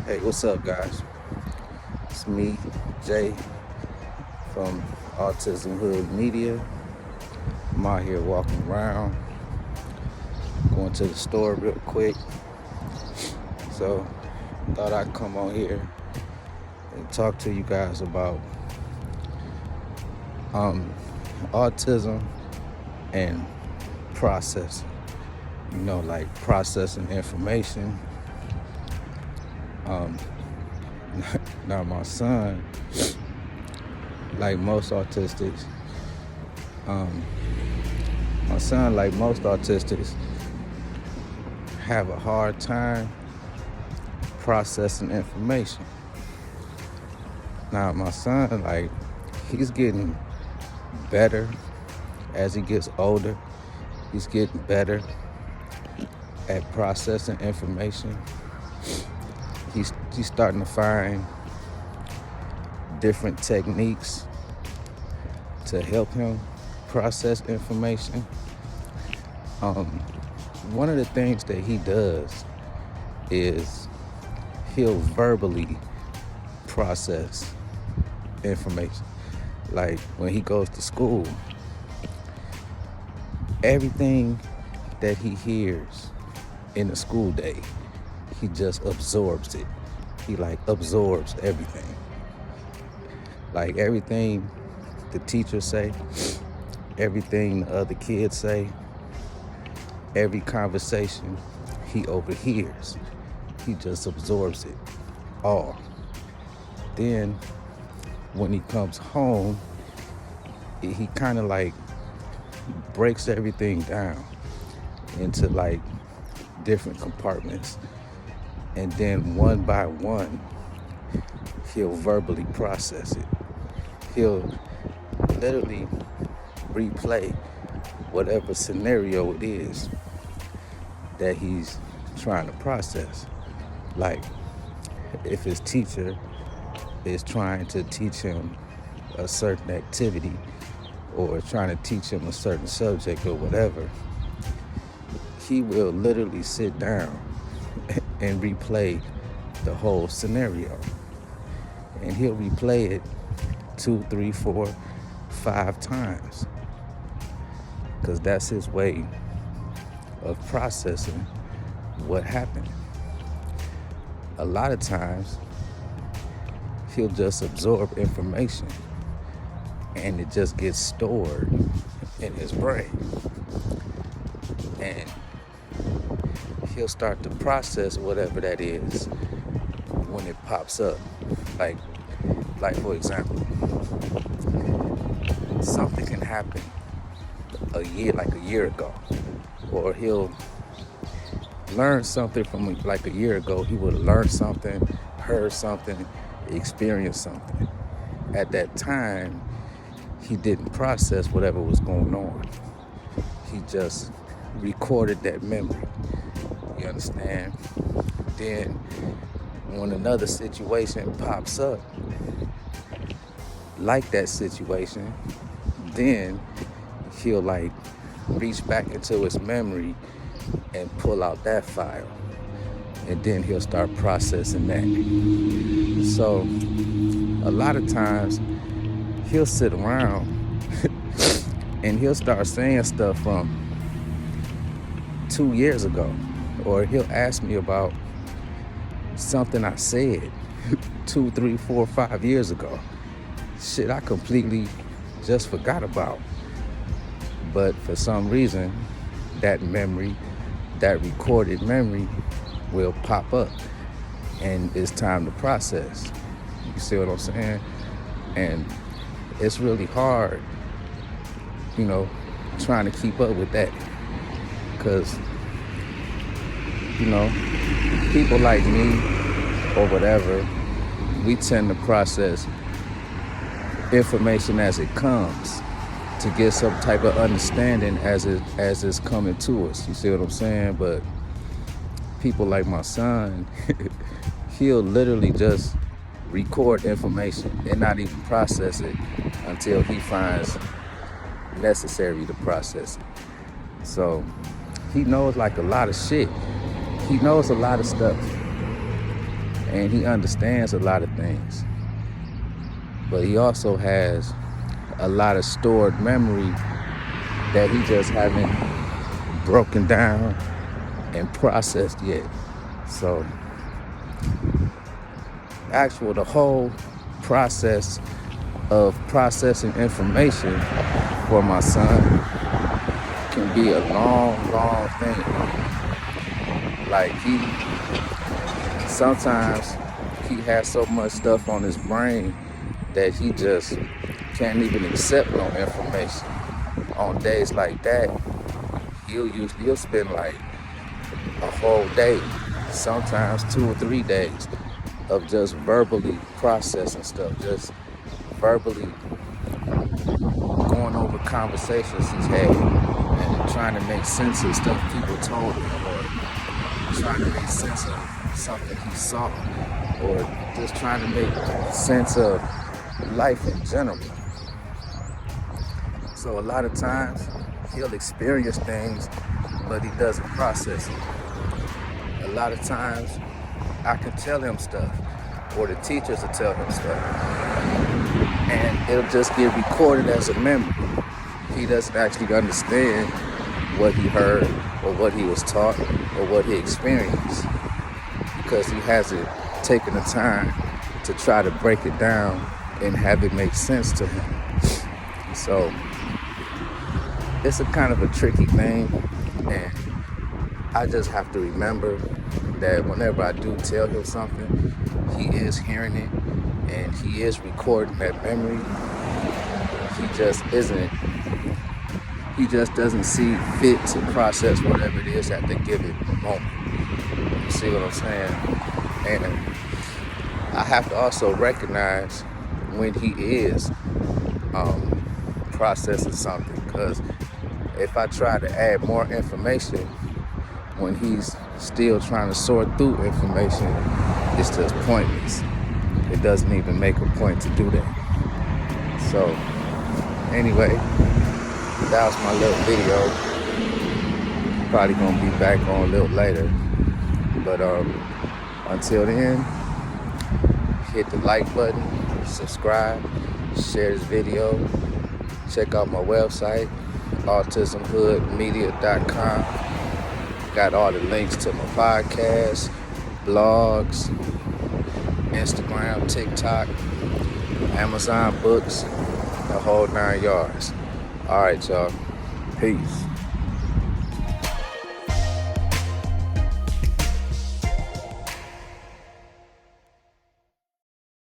Hey, what's up, guys? It's me, Jay, from Autism Hood Media. I'm out here walking around, going to the store real quick. So, thought I'd come on here and talk to you guys about autism and processing. Like processing information. Now, my son, like most autistics, have a hard time processing information. Now, my son, he's getting better as he gets older. He's getting better at processing information. He's starting to find different techniques to help him process information. One of the things that he does is he'll verbally process information. Like when he goes to school, everything that he hears in the school day, he just absorbs it. He absorbs everything. Like everything the teachers say, everything the other kids say, every conversation he overhears, he just absorbs it all. Then when he comes home, he kind of breaks everything down into different compartments. And then one by one, he'll verbally process it. He'll literally replay whatever scenario it is that he's trying to process. Like if his teacher is trying to teach him a certain activity or trying to teach him a certain subject or whatever, he will literally sit down and replay the whole scenario. And he'll replay it 2, 3, 4, 5 times. Because that's his way of processing what happened. A lot of times, he'll just absorb information and it just gets stored in his brain. And he'll start to process whatever that is when it pops up. Like for example, something can happen a year ago, or he'll learn something from a year ago. He would have learned something, heard something, experienced something. At that time, he didn't process whatever was going on. He just recorded that memory. You understand? Then when another situation pops up, like that situation, then he'll reach back into his memory and pull out that file. And then he'll start processing that. So a lot of times he'll sit around and he'll start saying stuff from 2 years ago. Or he'll ask me about something I said 2, 3, 4, 5 years ago. Shit I completely just forgot about. But for some reason, that memory, that recorded memory will pop up and it's time to process. You see what I'm saying? And it's really hard, trying to keep up with that. Because people like me or whatever, we tend to process information as it comes to get some type of understanding as it's coming to us. You see what I'm saying? But people like my son, he'll literally just record information and not even process it until he finds necessary to process it. So he knows a lot of shit. He knows a lot of stuff. and he understands a lot of things, but he also has a lot of stored memory that he just haven't broken down and processed yet. So the whole process of processing information for my son can be a long thing. Like sometimes he has so much stuff on his brain that he just can't even accept no information. On days like that, he'll spend like a whole day, sometimes 2 or 3 days of just verbally processing stuff, just verbally going over conversations he's had and trying to make sense of stuff people told him, or trying to make sense of something he saw, or just trying to make sense of life in general. So a lot of times he'll experience things, but he doesn't process it. A lot of times I can tell him stuff, or the teachers will tell him stuff, and it'll just get recorded as a memory. He doesn't actually understand what he heard, or what he was taught, or what he experienced, because he hasn't taken the time to try to break it down and have it make sense to him. So it's a kind of a tricky thing, and I just have to remember that whenever I do tell him something, he is hearing it and he is recording that memory. He just doesn't see fit to process whatever it is at the given moment. You see what I'm saying? And I have to also recognize when he is processing something, because if I try to add more information when he's still trying to sort through information, it's just pointless. It doesn't even make a point to do that. So anyway, that was my little video. Probably gonna be back on a little later, but until then, hit the like button, subscribe, share this video, check out my website, autismhoodmedia.com. Got all the links to my podcast, blogs, Instagram, TikTok, Amazon books, the whole 9 yards. All right, y'all. Peace.